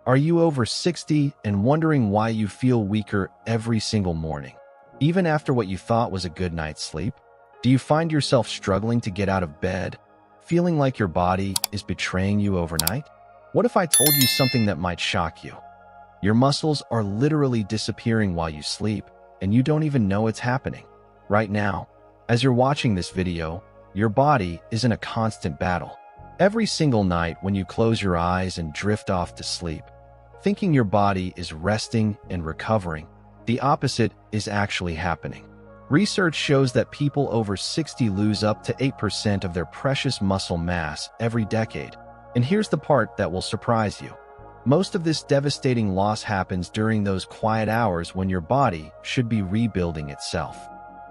Are you over 60 and wondering why you feel weaker every single morning, even after what you thought was a good night's sleep? Do you find yourself struggling to get out of bed, feeling like your body is betraying you overnight? What if I told you something that might shock you? Your muscles are literally disappearing while you sleep, and you don't even know it's happening. Right now, as you're watching this video, your body is in a constant battle. Every single night when you close your eyes and drift off to sleep, thinking your body is resting and recovering, the opposite is actually happening. Research shows that people over 60 lose up to 8% of their precious muscle mass every decade. And here's the part that will surprise you. Most of this devastating loss happens during those quiet hours when your body should be rebuilding itself.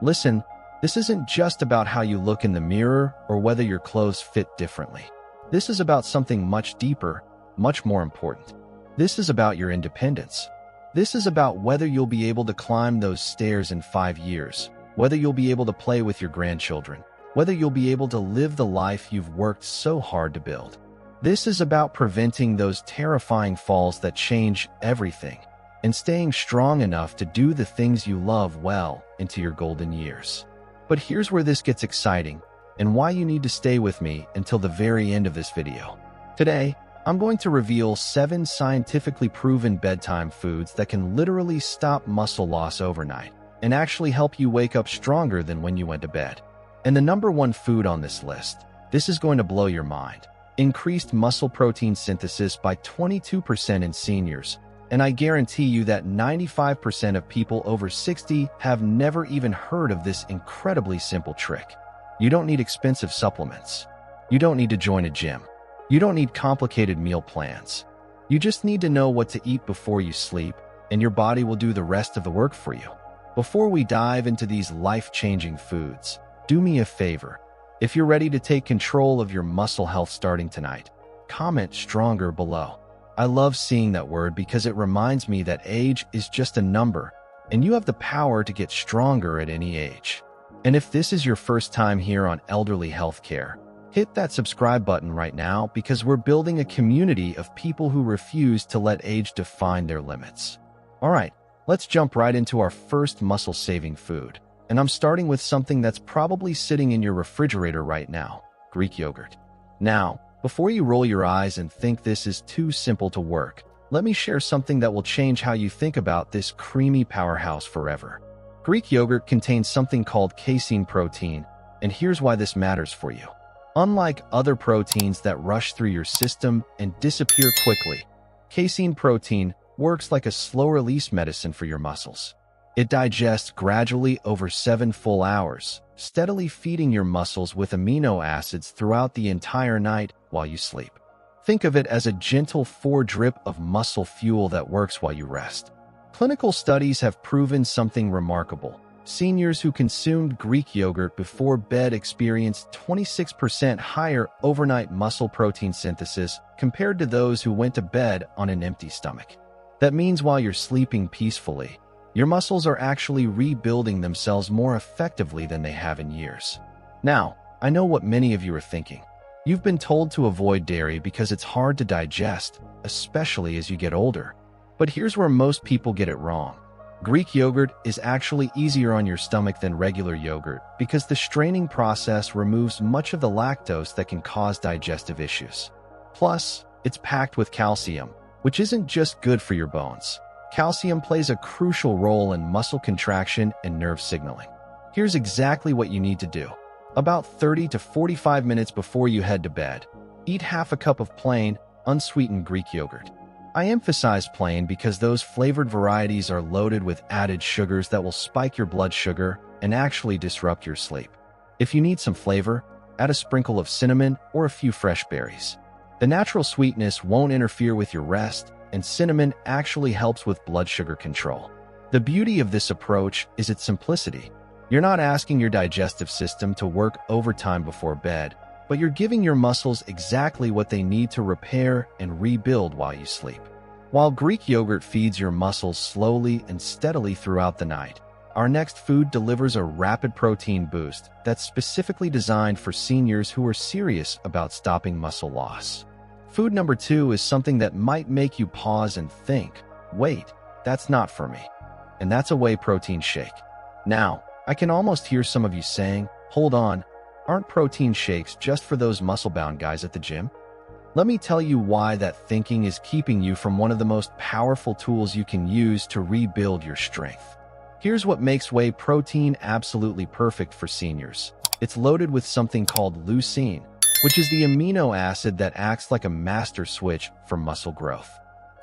Listen, this isn't just about how you look in the mirror or whether your clothes fit differently. This is about something much deeper, much more important. This is about your independence. This is about whether you'll be able to climb those stairs in 5 years, whether you'll be able to play with your grandchildren, whether you'll be able to live the life you've worked so hard to build. This is about preventing those terrifying falls that change everything and staying strong enough to do the things you love well into your golden years. But here's where this gets exciting and why you need to stay with me until the very end of this video. Today, I'm going to reveal 7 scientifically proven bedtime foods that can literally stop muscle loss overnight and actually help you wake up stronger than when you went to bed. And the number 1 food on this list, this is going to blow your mind. Increased muscle protein synthesis by 22% in seniors, and I guarantee you that 95% of people over 60 have never even heard of this incredibly simple trick. You don't need expensive supplements. You don't need to join a gym. You don't need complicated meal plans. You just need to know what to eat before you sleep, and your body will do the rest of the work for you. Before we dive into these life-changing foods, do me a favor. If you're ready to take control of your muscle health starting tonight, comment stronger below. I love seeing that word because it reminds me that age is just a number, and you have the power to get stronger at any age. And if this is your first time here on Elderly Healthcare, hit that subscribe button right now because we're building a community of people who refuse to let age define their limits. All right, let's jump right into our first muscle-saving food. And I'm starting with something that's probably sitting in your refrigerator right now, Greek yogurt. Now, before you roll your eyes and think this is too simple to work, let me share something that will change how you think about this creamy powerhouse forever. Greek yogurt contains something called casein protein, and here's why this matters for you. Unlike other proteins that rush through your system and disappear quickly, casein protein works like a slow-release medicine for your muscles. It digests gradually over 7 full hours, steadily feeding your muscles with amino acids throughout the entire night while you sleep. Think of it as a gentle drip of muscle fuel that works while you rest. Clinical studies have proven something remarkable. Seniors who consumed Greek yogurt before bed experienced 26% higher overnight muscle protein synthesis compared to those who went to bed on an empty stomach. That means while you're sleeping peacefully, your muscles are actually rebuilding themselves more effectively than they have in years. Now, I know what many of you are thinking. You've been told to avoid dairy because it's hard to digest, especially as you get older. But here's where most people get it wrong. Greek yogurt is actually easier on your stomach than regular yogurt because the straining process removes much of the lactose that can cause digestive issues. Plus, it's packed with calcium, which isn't just good for your bones. Calcium plays a crucial role in muscle contraction and nerve signaling. Here's exactly what you need to do. About 30 to 45 minutes before you head to bed, eat half a cup of plain, unsweetened Greek yogurt. I emphasize plain because those flavored varieties are loaded with added sugars that will spike your blood sugar and actually disrupt your sleep. If you need some flavor, add a sprinkle of cinnamon or a few fresh berries. The natural sweetness won't interfere with your rest, and cinnamon actually helps with blood sugar control. The beauty of this approach is its simplicity. You're not asking your digestive system to work overtime before bed, but you're giving your muscles exactly what they need to repair and rebuild while you sleep. While Greek yogurt feeds your muscles slowly and steadily throughout the night, our next food delivers a rapid protein boost that's specifically designed for seniors who are serious about stopping muscle loss. Food number 2 is something that might make you pause and think, wait, that's not for me. And that's a whey protein shake. Now, I can almost hear some of you saying, hold on, aren't protein shakes just for those muscle-bound guys at the gym? Let me tell you why that thinking is keeping you from one of the most powerful tools you can use to rebuild your strength. Here's what makes whey protein absolutely perfect for seniors. It's loaded with something called leucine, which is the amino acid that acts like a master switch for muscle growth.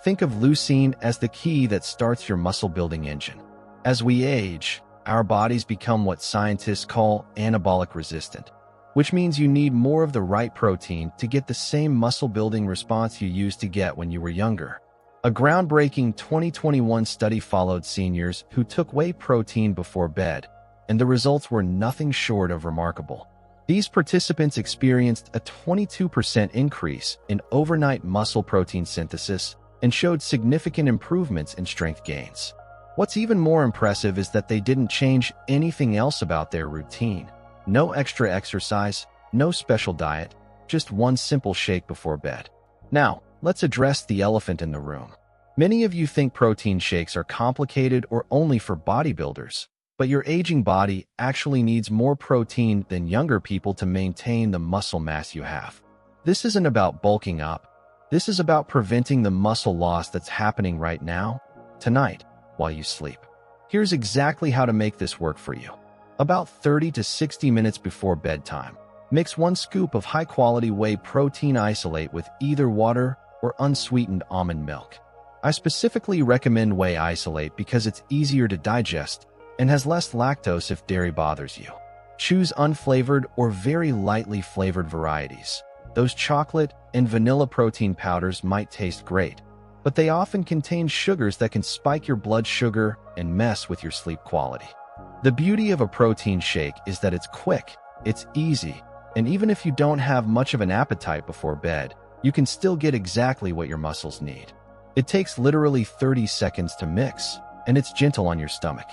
Think of leucine as the key that starts your muscle-building engine. As we age, our bodies become what scientists call anabolic resistant, which means you need more of the right protein to get the same muscle-building response you used to get when you were younger. A groundbreaking 2021 study followed seniors who took whey protein before bed, and the results were nothing short of remarkable. These participants experienced a 22% increase in overnight muscle protein synthesis and showed significant improvements in strength gains. What's even more impressive is that they didn't change anything else about their routine. No extra exercise, no special diet, just one simple shake before bed. Now, let's address the elephant in the room. Many of you think protein shakes are complicated or only for bodybuilders, but your aging body actually needs more protein than younger people to maintain the muscle mass you have. This isn't about bulking up. This is about preventing the muscle loss that's happening right now, tonight, while you sleep. Here's exactly how to make this work for you. About 30 to 60 minutes before bedtime, mix 1 scoop of high-quality whey protein isolate with either water or unsweetened almond milk. I specifically recommend whey isolate because it's easier to digest and has less lactose if dairy bothers you. Choose unflavored or very lightly flavored varieties. Those chocolate and vanilla protein powders might taste great, but they often contain sugars that can spike your blood sugar and mess with your sleep quality. The beauty of a protein shake is that it's quick, it's easy, and even if you don't have much of an appetite before bed, you can still get exactly what your muscles need. It takes literally 30 seconds to mix, and it's gentle on your stomach.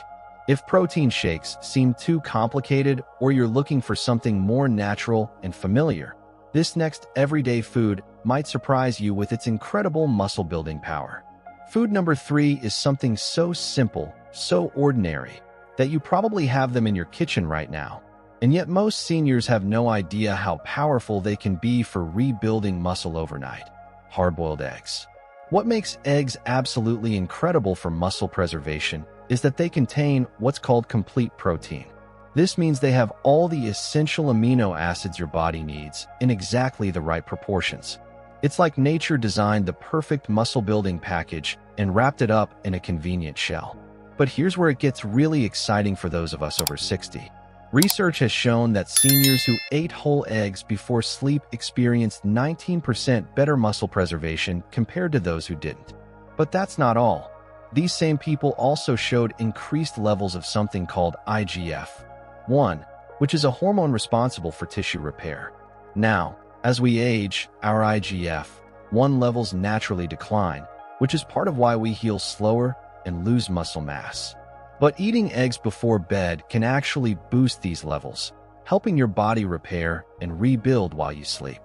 If protein shakes seem too complicated or you're looking for something more natural and familiar, this next everyday food might surprise you with its incredible muscle-building power. Food number 3 is something so simple, so ordinary, that you probably have them in your kitchen right now, and yet most seniors have no idea how powerful they can be for rebuilding muscle overnight. Hard-boiled eggs. What makes eggs absolutely incredible for muscle preservation is that they contain what's called complete protein. This means they have all the essential amino acids your body needs in exactly the right proportions. It's like nature designed the perfect muscle-building package and wrapped it up in a convenient shell. But here's where it gets really exciting for those of us over 60. Research has shown that seniors who ate whole eggs before sleep experienced 19% better muscle preservation compared to those who didn't. But that's not all. These same people also showed increased levels of something called IGF-1, which is a hormone responsible for tissue repair. Now, as we age, our IGF-1 levels naturally decline, which is part of why we heal slower and lose muscle mass. But eating eggs before bed can actually boost these levels, helping your body repair and rebuild while you sleep.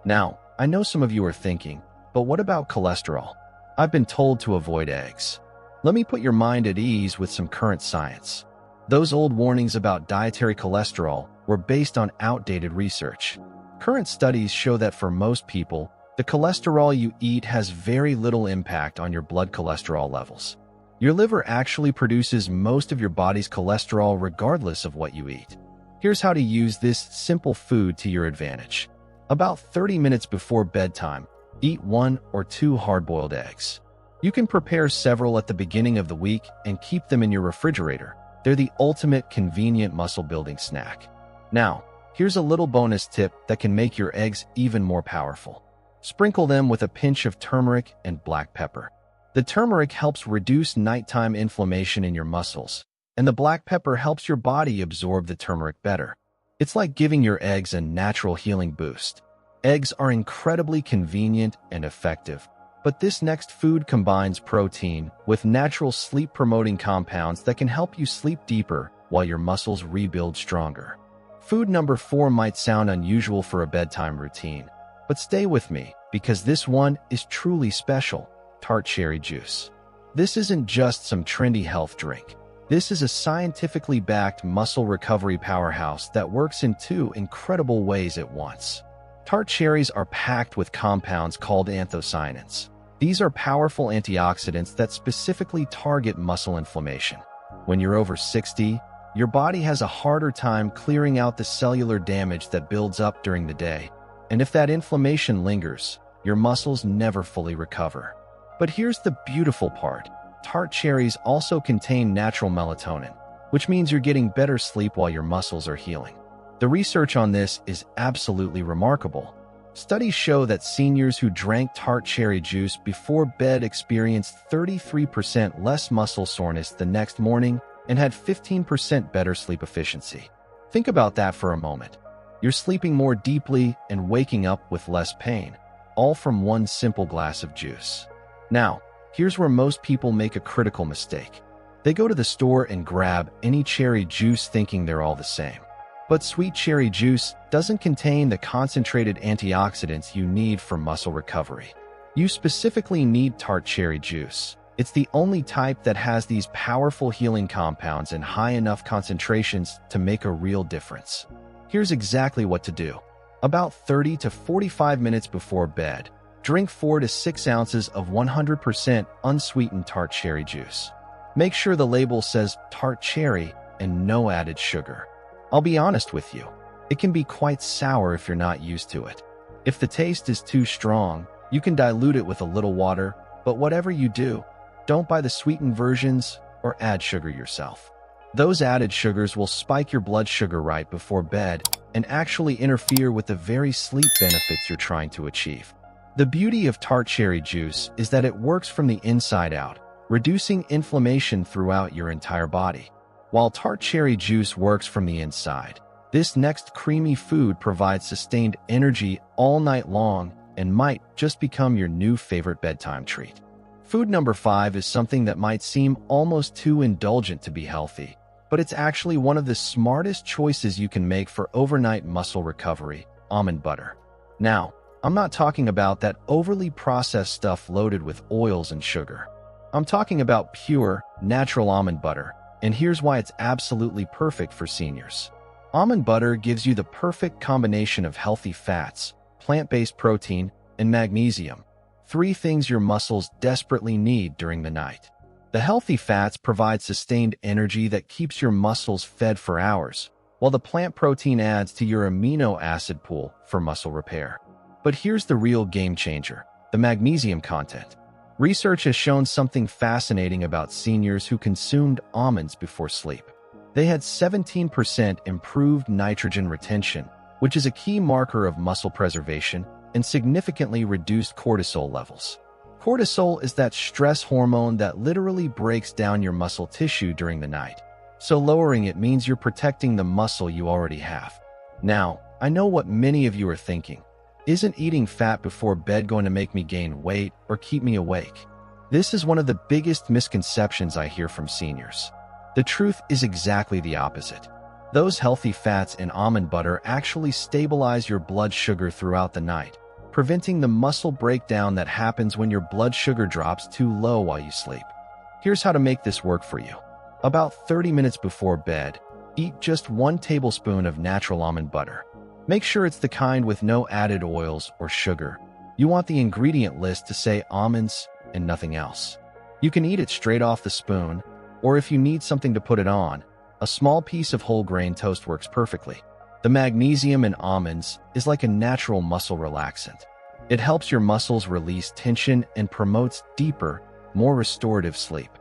Now, I know some of you are thinking, but what about cholesterol? I've been told to avoid eggs. Let me put your mind at ease with some current science. Those old warnings about dietary cholesterol were based on outdated research. Current studies show that for most people, the cholesterol you eat has very little impact on your blood cholesterol levels. Your liver actually produces most of your body's cholesterol regardless of what you eat. Here's how to use this simple food to your advantage. About 30 minutes before bedtime, eat 1 or 2 hard-boiled eggs. You can prepare several at the beginning of the week and keep them in your refrigerator. They're the ultimate convenient muscle-building snack. Now, here's a little bonus tip that can make your eggs even more powerful. Sprinkle them with a pinch of turmeric and black pepper. The turmeric helps reduce nighttime inflammation in your muscles, and the black pepper helps your body absorb the turmeric better. It's like giving your eggs a natural healing boost. Eggs are incredibly convenient and effective, but this next food combines protein with natural sleep-promoting compounds that can help you sleep deeper while your muscles rebuild stronger. Food number 4 might sound unusual for a bedtime routine, But stay with me, because this one is truly special: tart cherry juice. This isn't just some trendy health drink. This is a scientifically backed muscle recovery powerhouse that works in two incredible ways at once. Tart cherries are packed with compounds called anthocyanins. These are powerful antioxidants that specifically target muscle inflammation. When you're over 60, your body has a harder time clearing out the cellular damage that builds up during the day. And if that inflammation lingers, your muscles never fully recover. But here's the beautiful part. Tart cherries also contain natural melatonin, which means you're getting better sleep while your muscles are healing. The research on this is absolutely remarkable. Studies show that seniors who drank tart cherry juice before bed experienced 33% less muscle soreness the next morning and had 15% better sleep efficiency. Think about that for a moment. You're sleeping more deeply and waking up with less pain, all from one simple glass of juice. Now, here's where most people make a critical mistake. They go to the store and grab any cherry juice thinking they're all the same. But sweet cherry juice doesn't contain the concentrated antioxidants you need for muscle recovery. You specifically need tart cherry juice. It's the only type that has these powerful healing compounds in high enough concentrations to make a real difference. Here's exactly what to do. About 30 to 45 minutes before bed, drink 4 to 6 ounces of 100% unsweetened tart cherry juice. Make sure the label says tart cherry and no added sugar. I'll be honest with you, it can be quite sour if you're not used to it. If the taste is too strong, you can dilute it with a little water, but whatever you do, don't buy the sweetened versions or add sugar yourself. Those added sugars will spike your blood sugar right before bed and actually interfere with the very sleep benefits you're trying to achieve. The beauty of tart cherry juice is that it works from the inside out, reducing inflammation throughout your entire body. While tart cherry juice works from the inside, this next creamy food provides sustained energy all night long and might just become your new favorite bedtime treat. Food number 5 is something that might seem almost too indulgent to be healthy, but it's actually one of the smartest choices you can make for overnight muscle recovery: almond butter. Now, I'm not talking about that overly processed stuff loaded with oils and sugar. I'm talking about pure, natural almond butter, and here's why it's absolutely perfect for seniors. Almond butter gives you the perfect combination of healthy fats, plant-based protein, and magnesium, 3 things your muscles desperately need during the night. The healthy fats provide sustained energy that keeps your muscles fed for hours, while the plant protein adds to your amino acid pool for muscle repair. But here's the real game changer: the magnesium content. Research has shown something fascinating about seniors who consumed almonds before sleep. They had 17% improved nitrogen retention, which is a key marker of muscle preservation, and significantly reduced cortisol levels. Cortisol is that stress hormone that literally breaks down your muscle tissue during the night. So lowering it means you're protecting the muscle you already have. Now, I know what many of you are thinking. Isn't eating fat before bed going to make me gain weight or keep me awake? This is one of the biggest misconceptions I hear from seniors. The truth is exactly the opposite. Those healthy fats in almond butter actually stabilize your blood sugar throughout the night, preventing the muscle breakdown that happens when your blood sugar drops too low while you sleep. Here's how to make this work for you. About 30 minutes before bed, eat just 1 tablespoon of natural almond butter. Make sure it's the kind with no added oils or sugar. You want the ingredient list to say almonds and nothing else. You can eat it straight off the spoon, or if you need something to put it on, a small piece of whole grain toast works perfectly. The magnesium in almonds is like a natural muscle relaxant. It helps your muscles release tension and promotes deeper, more restorative sleep.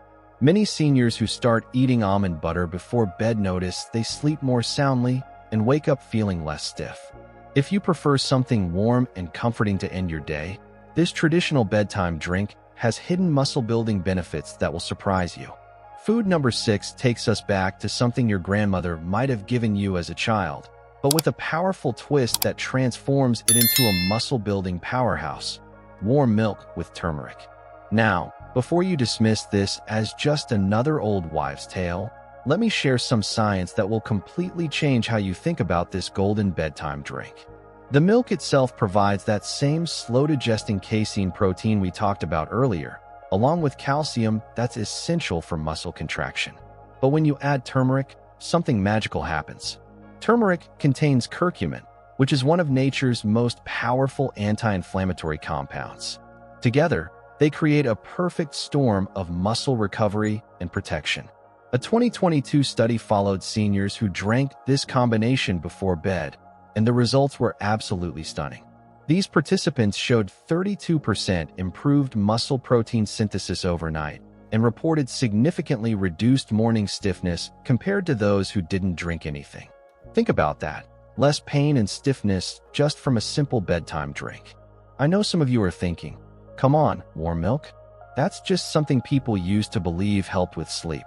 Many seniors who start eating almond butter before bed notice they sleep more soundly and wake up feeling less stiff. If you prefer something warm and comforting to end your day, this traditional bedtime drink has hidden muscle-building benefits that will surprise you. Food number 6 takes us back to something your grandmother might have given you as a child, but with a powerful twist that transforms it into a muscle-building powerhouse: warm milk with turmeric. Now, before you dismiss this as just another old wives' tale, let me share some science that will completely change how you think about this golden bedtime drink. The milk itself provides that same slow-digesting casein protein we talked about earlier, along with calcium that's essential for muscle contraction. But when you add turmeric, something magical happens. Turmeric contains curcumin, which is one of nature's most powerful anti-inflammatory compounds. Together, they create a perfect storm of muscle recovery and protection. A 2022 study followed seniors who drank this combination before bed, and the results were absolutely stunning. These participants showed 32% improved muscle protein synthesis overnight and reported significantly reduced morning stiffness compared to those who didn't drink anything. Think about that. Less pain and stiffness just from a simple bedtime drink. I know some of you are thinking, come on, warm milk? That's just something people used to believe helped with sleep.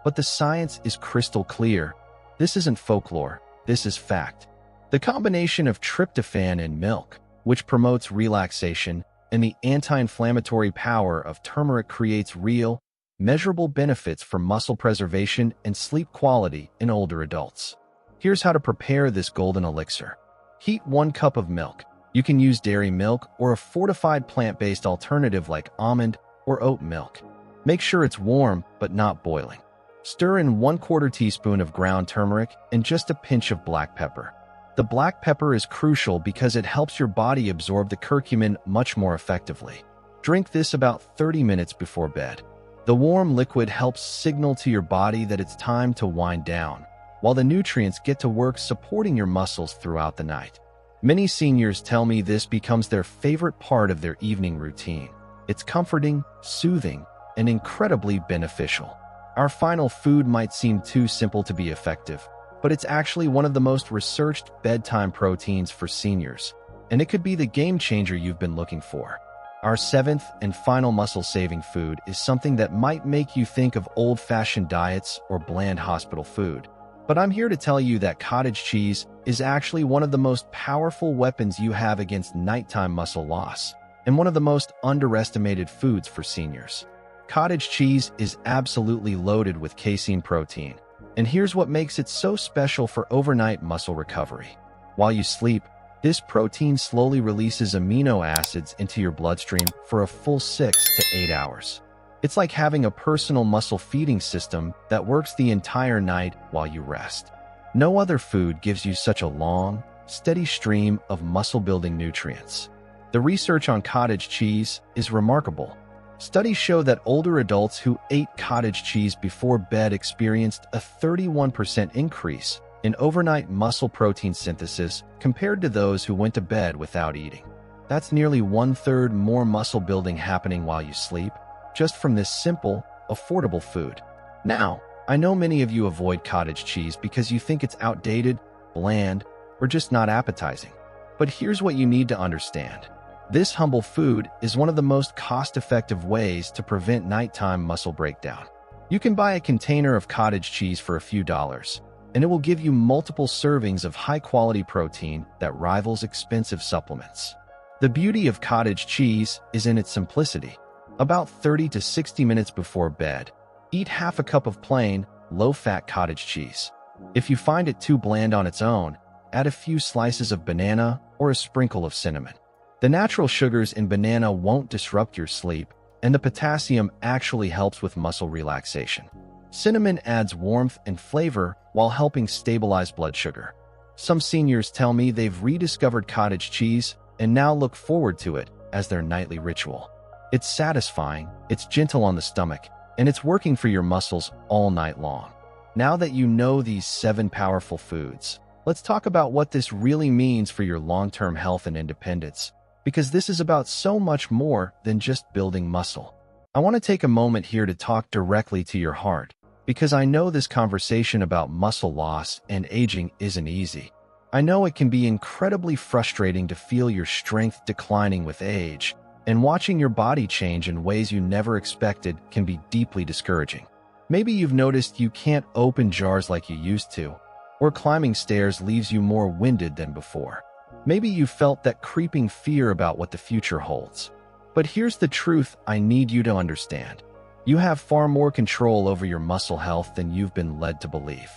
But the science is crystal clear. This isn't folklore, this is fact. The combination of tryptophan in milk, which promotes relaxation, and the anti-inflammatory power of turmeric creates real, measurable benefits for muscle preservation and sleep quality in older adults. Here's how to prepare this golden elixir. Heat 1 cup of milk. You can use dairy milk or a fortified plant-based alternative like almond or oat milk. Make sure it's warm but not boiling. Stir in 1/4 teaspoon of ground turmeric and just a pinch of black pepper. The black pepper is crucial because it helps your body absorb the curcumin much more effectively. Drink this about 30 minutes before bed. The warm liquid helps signal to your body that it's time to wind down, while the nutrients get to work supporting your muscles throughout the night. Many seniors tell me this becomes their favorite part of their evening routine. It's comforting, soothing, and incredibly beneficial. Our final food might seem too simple to be effective, but it's actually one of the most researched bedtime proteins for seniors, and it could be the game changer you've been looking for. Our 7th and final muscle-saving food is something that might make you think of old-fashioned diets or bland hospital food. But I'm here to tell you that cottage cheese is actually one of the most powerful weapons you have against nighttime muscle loss, and one of the most underestimated foods for seniors. Cottage cheese is absolutely loaded with casein protein, and here's what makes it so special for overnight muscle recovery. While you sleep, this protein slowly releases amino acids into your bloodstream for a full 6 to 8 hours. It's like having a personal muscle feeding system that works the entire night while you rest. No other food gives you such a long, steady stream of muscle-building nutrients. The research on cottage cheese is remarkable. Studies show that older adults who ate cottage cheese before bed experienced a 31% increase in overnight muscle protein synthesis compared to those who went to bed without eating. That's nearly 1/3 more muscle building happening while you sleep, just from this simple, affordable food. Now, I know many of you avoid cottage cheese because you think it's outdated, bland, or just not appetizing. But here's what you need to understand. This humble food is one of the most cost-effective ways to prevent nighttime muscle breakdown. You can buy a container of cottage cheese for a few dollars, and it will give you multiple servings of high-quality protein that rivals expensive supplements. The beauty of cottage cheese is in its simplicity. About 30 to 60 minutes before bed, eat half a cup of plain, low-fat cottage cheese. If you find it too bland on its own, add a few slices of banana or a sprinkle of cinnamon. The natural sugars in banana won't disrupt your sleep, and the potassium actually helps with muscle relaxation. Cinnamon adds warmth and flavor while helping stabilize blood sugar. Some seniors tell me they've rediscovered cottage cheese and now look forward to it as their nightly ritual. It's satisfying, it's gentle on the stomach, and it's working for your muscles all night long. Now that you know these 7 powerful foods, let's talk about what this really means for your long-term health and independence, because this is about so much more than just building muscle. I want to take a moment here to talk directly to your heart, because I know this conversation about muscle loss and aging isn't easy. I know it can be incredibly frustrating to feel your strength declining with age, and watching your body change in ways you never expected can be deeply discouraging. Maybe you've noticed you can't open jars like you used to, or climbing stairs leaves you more winded than before. Maybe you felt that creeping fear about what the future holds. But here's the truth I need you to understand. You have far more control over your muscle health than you've been led to believe.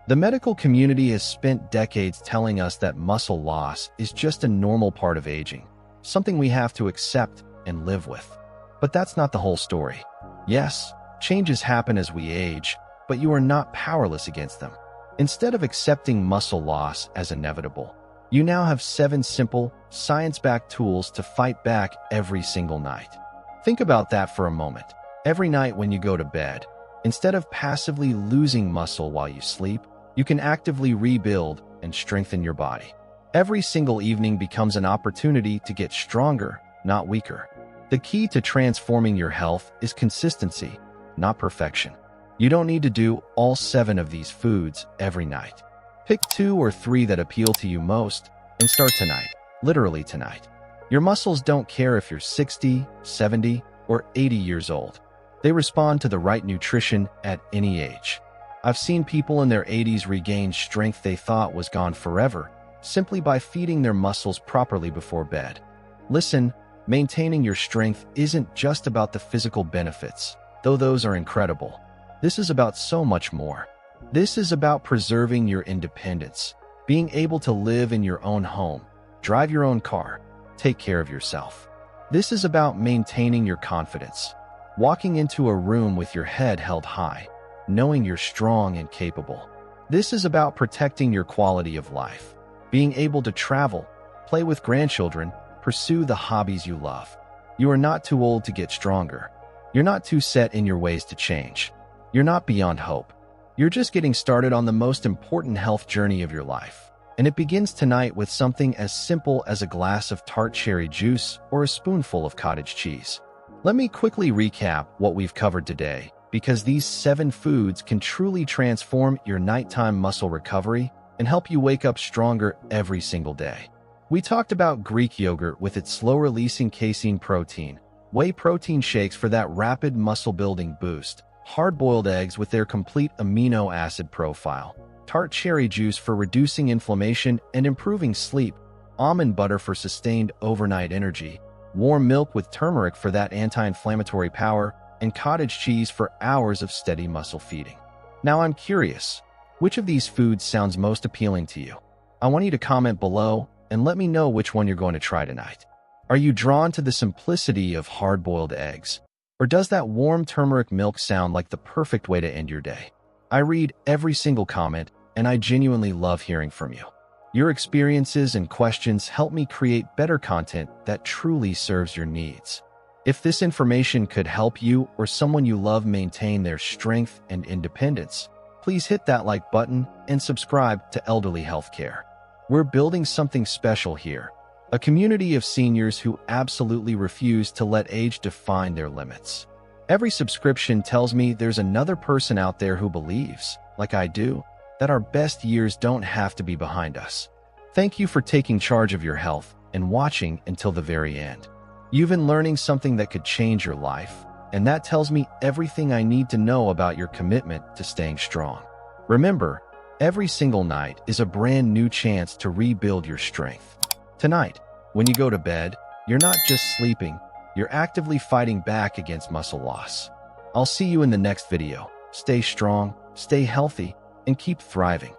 The medical community has spent decades telling us that muscle loss is just a normal part of aging, something we have to accept and live with. But that's not the whole story. Yes, changes happen as we age, but you are not powerless against them. Instead of accepting muscle loss as inevitable, you now have 7 simple, science-backed tools to fight back every single night. Think about that for a moment. Every night when you go to bed, instead of passively losing muscle while you sleep, you can actively rebuild and strengthen your body. Every single evening becomes an opportunity to get stronger, not weaker. The key to transforming your health is consistency, not perfection. You don't need to do all 7 of these foods every night. Pick 2 or 3 that appeal to you most and start tonight, literally tonight. Your muscles don't care if you're 60, 70, or 80 years old. They respond to the right nutrition at any age. I've seen people in their 80s regain strength they thought was gone forever simply by feeding their muscles properly before bed. Listen, maintaining your strength isn't just about the physical benefits, though those are incredible. This is about so much more. This is about preserving your independence, being able to live in your own home, drive your own car, take care of yourself. This is about maintaining your confidence, walking into a room with your head held high, knowing you're strong and capable. This is about protecting your quality of life, being able to travel, play with grandchildren, pursue the hobbies you love. You are not too old to get stronger. You're not too set in your ways to change. You're not beyond hope. You're just getting started on the most important health journey of your life. And it begins tonight with something as simple as a glass of tart cherry juice or a spoonful of cottage cheese. Let me quickly recap what we've covered today, because these 7 foods can truly transform your nighttime muscle recovery and help you wake up stronger every single day. We talked about Greek yogurt with its slow-releasing casein protein, whey protein shakes for that rapid muscle-building boost, hard-boiled eggs with their complete amino acid profile, tart cherry juice for reducing inflammation and improving sleep, almond butter for sustained overnight energy, warm milk with turmeric for that anti-inflammatory power, and cottage cheese for hours of steady muscle feeding. Now I'm curious, which of these foods sounds most appealing to you? I want you to comment below and let me know which one you're going to try tonight. Are you drawn to the simplicity of hard-boiled eggs? Or does that warm turmeric milk sound like the perfect way to end your day? I read every single comment, and I genuinely love hearing from you. Your experiences and questions help me create better content that truly serves your needs. If this information could help you or someone you love maintain their strength and independence, please hit that like button and subscribe to Elderly Healthcare. We're building something special here, a community of seniors who absolutely refuse to let age define their limits. Every subscription tells me there's another person out there who believes, like I do, that our best years don't have to be behind us. Thank you for taking charge of your health and watching until the very end. You've been learning something that could change your life, and that tells me everything I need to know about your commitment to staying strong. Remember, every single night is a brand new chance to rebuild your strength. Tonight, when you go to bed, you're not just sleeping, you're actively fighting back against muscle loss. I'll see you in the next video. Stay strong, stay healthy, and keep thriving.